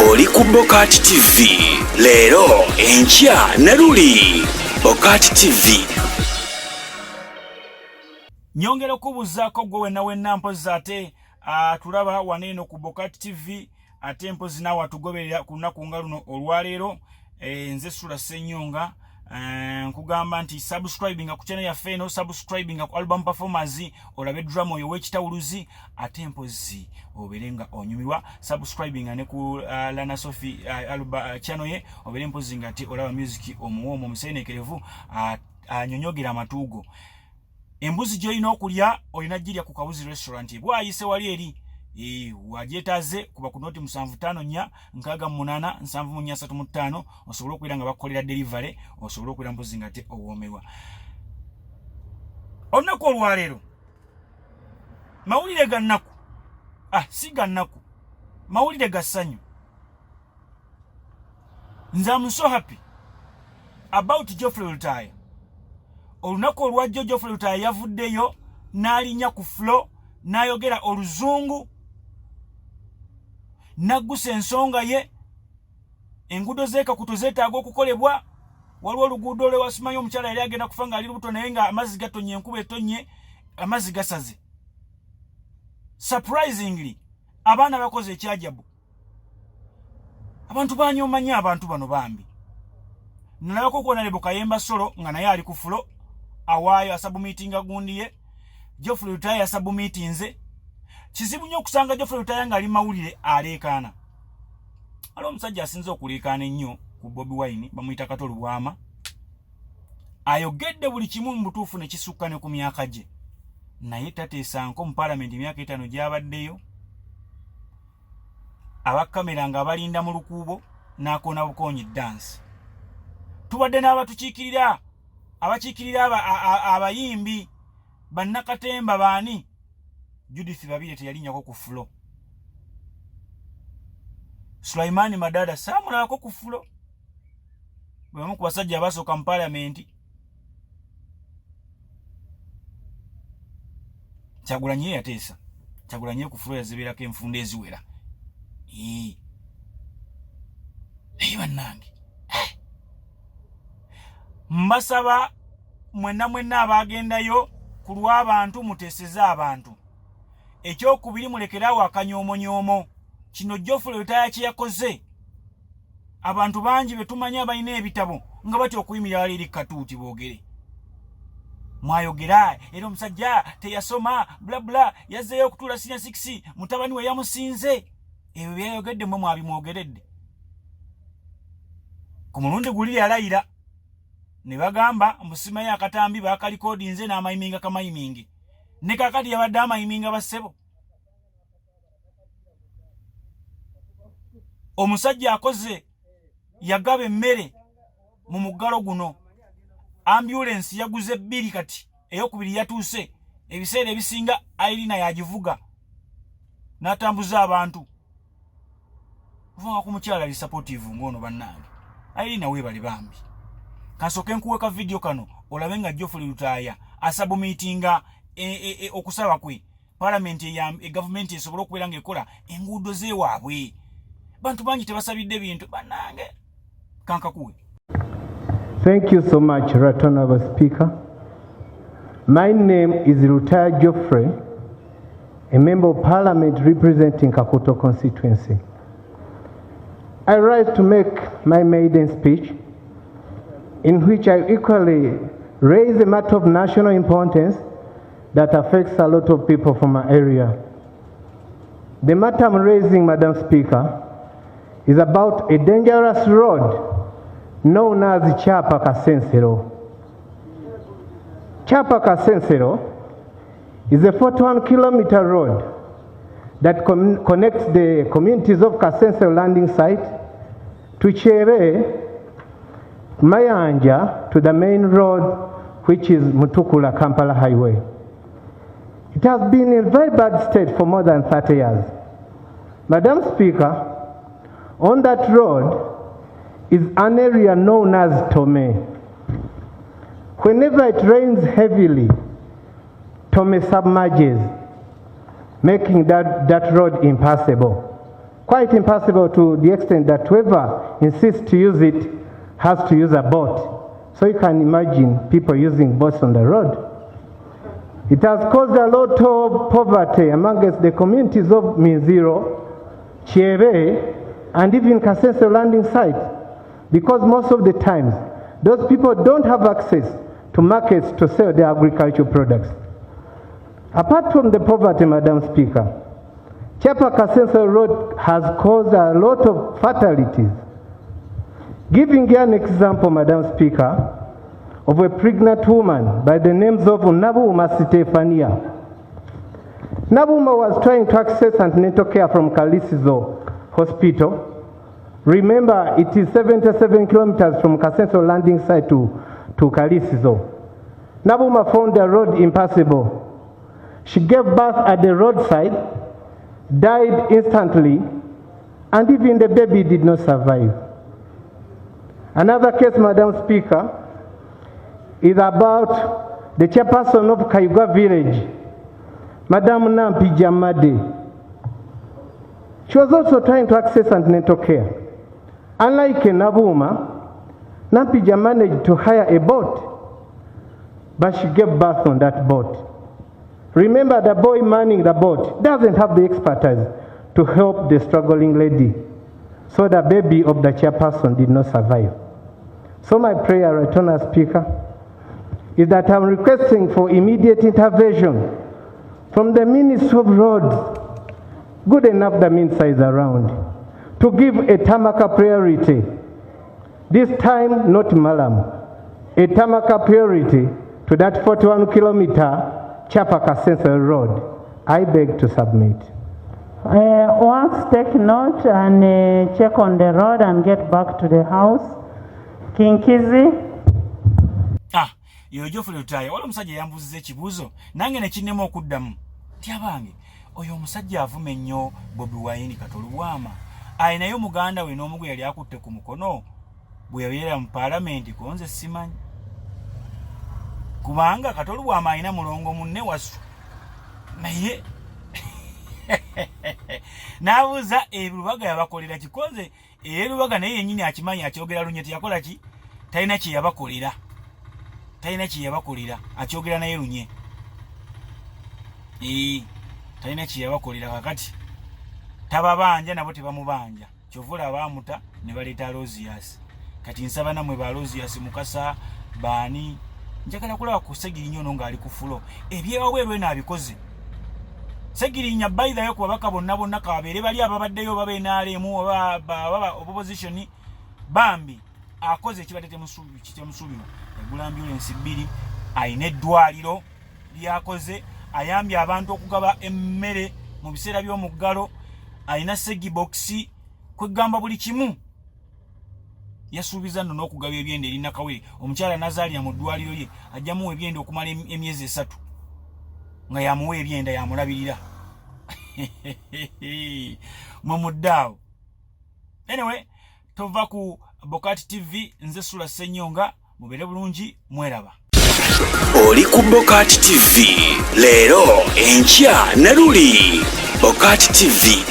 oli ku BOCAT TV leero enkya ne luli BOCAT TV. Nyongera okubuzaako gwe wenna mpozi ate tulaba waneeno ku BOCAT TV ate mpozi naawe atugoberera ku lunaku nga luno olwaleero. Nze SULA SSENYONGA nkugamba nti subscribing ku channel yaffe eno, subscribing ku album performance olabe drama oyo w'ekitawuluzi ate mpozi oberenga onyumirwa, subscribing ne ku Lana Sophie channel ye obere mpozi ngati olaba music omuwomo omusenekerevu anyonyogera amatuugo. Embuzi gy'olina okulya olina girya ku Kabuzi restaurant bwayise wali eri wagyetaze kuba ku noti 75 4 735 osobola okwira nga bakolera delivery, osobola okwira mpozi ngate owomerwa. Olunaku olwaleero mawulire ga nnaku si ga nnaku, mawulire ga ssanyu. Nze am so happy about Geofrey Lutaaya. Olunaku olwajjo Geofrey Lutaaya yavuddeyo n'alinya ku floor n'ayogera oluzungu, naggusa ensonga ye. Enguudo z'Ekakuto zeetaaga okukolebwa. Waliwo oluguudo olwewasimanyi omukyala yali agenda kufa ng'ali lubuto naye nga amazzi gatonye, enkuba etonye, amazzi gasaze. Surprisingly abaana bakoze ekyajabu. Abantu banyoomanya abantu bano bambi. Nalabako kuwona Lebo Kayemba Solo nga naye ali ku fulo awaayo asabumiitinga gundi ye. Geofrey Lutaaya asabumiitinze. Kizibu nnyo okusanga Geofrey Lutaaya ng'ali mawulire aleekaana. Aliwo omusajja asinze okuleekaana ennyo ku Bobi Wine bamuyita Kato Lubwama. Ayogedde buli kimu mu butuufu ne kisukka ne ku myaka gye. Naye tateesanko mu Paliyament emyaka 5 gy'abaddeyo. Abakamera nga balinda mu lukuubo n'akoona bukoonyi dance. Tubadde n'abatukiikirira, abakiikirira abayimbi bannakatemba baani. Judith Babirye teyalinnyako ku fulo. Sulaiman Madada saamulabako ku fulo. Bwemu ku basajja abasooka mu Paliyament. Kyagulanyi yateesa. Kyagulanyi ku fulo yazibeerako enfunda eziwera. Bannange. Mbasaba mwenna abaagendayo ku lw'abantu muteeseze abantu. Ekyokubiri mulekeraawo akanyoomonyoomo. Kino Geofrey Lutaaya kye yakoze. Abantu bangi betumanya balina ebitabo nga batya okuyimirira wali eri katuuti boogere. Mwayogera era omusajja teyasoma bla bla yazzeeyo okutuula senior 6 mutabani we yamusinze. Ebyo byayogedde mwe mwabimwogeredde. Ku mulundi guli yalayira ne bagamba musimayo akatambi bakalikodinze n'amayiminga kamayimingi. Ne kakati yabadde amayiminga bassebo. Omusajja akoze yagaba emmere mu muggalo guno. Ambulance yaguze 2 kati ey'okubiri yatuuse. Ebiseera ebisinga Irina yagivuga n'atambuza abantu. Kuva ku mukyala ali supportive ng'ono bannange. Irina weebale bambi. Kansooke nkuweka video kano olabe nga Geofrey Lutaaya asabumiitinga okusaba kwe Paliyament ya government esobola okubeera ng'ekola enguudo z'ewaabwe. Bantu bangi tebasabidde bintu bannange. Kankakuwe. Thank you so much, Right Honorable Speaker. My name is Lutaaya Geofrey, a Member of Parliament representing Kato constituency. I rise to make my maiden speech in which I equally raise a matter of national importance that affects a lot of people from my area. The matter I'm raising, Madam Speaker, is about a dangerous road known as Kyapa Kasensero. Kyapa Kasensero is a 41-kilometer road that connects the communities of Kasensero landing site to Chebe, Mayanja to the main road, which is Mutukula Kampala Highway. It has been in very bad state for more than 30 years. Madam Speaker, on that road is an area known as Tome. Whenever it rains heavily, Tome submerges, making that road impassable. quite impossible to the extent that whoever insists to use it has to use a boat. So you can imagine people using boats on the road. It has caused a lot of poverty amongst the communities of Minziro, Chiebe, and even Kasense landing site, because most of the times those people don't have access to markets to sell their agricultural products. Apart from the poverty, Madam Speaker, Chapa Kasense Road has caused a lot of fatalities. Giving you an example, Madam Speaker, of a pregnant woman by the names of Nabuma Stefania. Nabuma was trying to access antenatal care from Kalisizo Hospital. Remember, it is 77 kilometers from Kasense landing site to Kalisizo. Nabuma found the road impassable. She gave birth at the roadside, died instantly, and even the baby did not survive. Another case, Madam Speaker, is about the chairperson of Kayuga village, Madam Nampi Jamade. She was also trying to access antenatal care. Unlike Nabuma, Nampi managed to hire a boat, but she gave birth on that boat. Remember, the boy manning the boat doesn't have the expertise to help the struggling lady, so the baby of the chairperson did not survive. So my prayer, Eternal Speaker, is that I'm requesting for immediate intervention from the Ministry of Roads, good enough the means is around, to give a Tamaka priority. This time, not Malam, a Tamaka priority to that 41-kilometer Chapa Kasense Road. I beg to submit. Once take note and check on the road and get back to the house. Kinkizi. Geofrey Lutaaya, wala musajja yambuziza ekibuuzo nange ne kinnema okuddamu nti abange oyo omusajja avume nnyo Bobi Wine Kato Lubwama ayinayo muganda we n'omu gwe yali akutte ku mukono bwe yabeera mu Paliyament ko nze simanyi kubanga Kato Lubwama ayina mulongo munne wasu naye n'abuuza Lubaga yabakolera kikonze Lubaga naye yennyini akimanyi akyogera lunye teyakola ki talina kye yabakolera akyogera naye lunye talina kye yabakolera kakati tababanja nabo tebamubanja kyovula abamuta ne baleeta Alozias kati nsaba namwe ba Alozias Mukasa baani njagala kulaba ku Segirinya ono ng'ali ku fulo ebyewabweru eno abikoze Segirinya bayirayo ku babaka bonna kababeere bali ababaddeyo babeenaalemu oba opposition bambi akoze ekibadde temusuubirwa egula ambulance 2 ayina eddwaliro lyakoze ayambye abantu okugaba emmere mu biseera by'omuggalo ayina segiboxi kwegamba buli kimu yasuubiza nno n'okugaba ebyende erina kawere omukyala Nazalia mu ddwaliro lye ajja muwa ebyende okumala emyezi 3 nga yamuwa ebyenda yamulabirira mumuddaawo anyway tova ku BOCAT TV nze SULA SSENYONGA mubere bulungi mweraba oli ku BOCAT TV leero enkya na luli BOCAT TV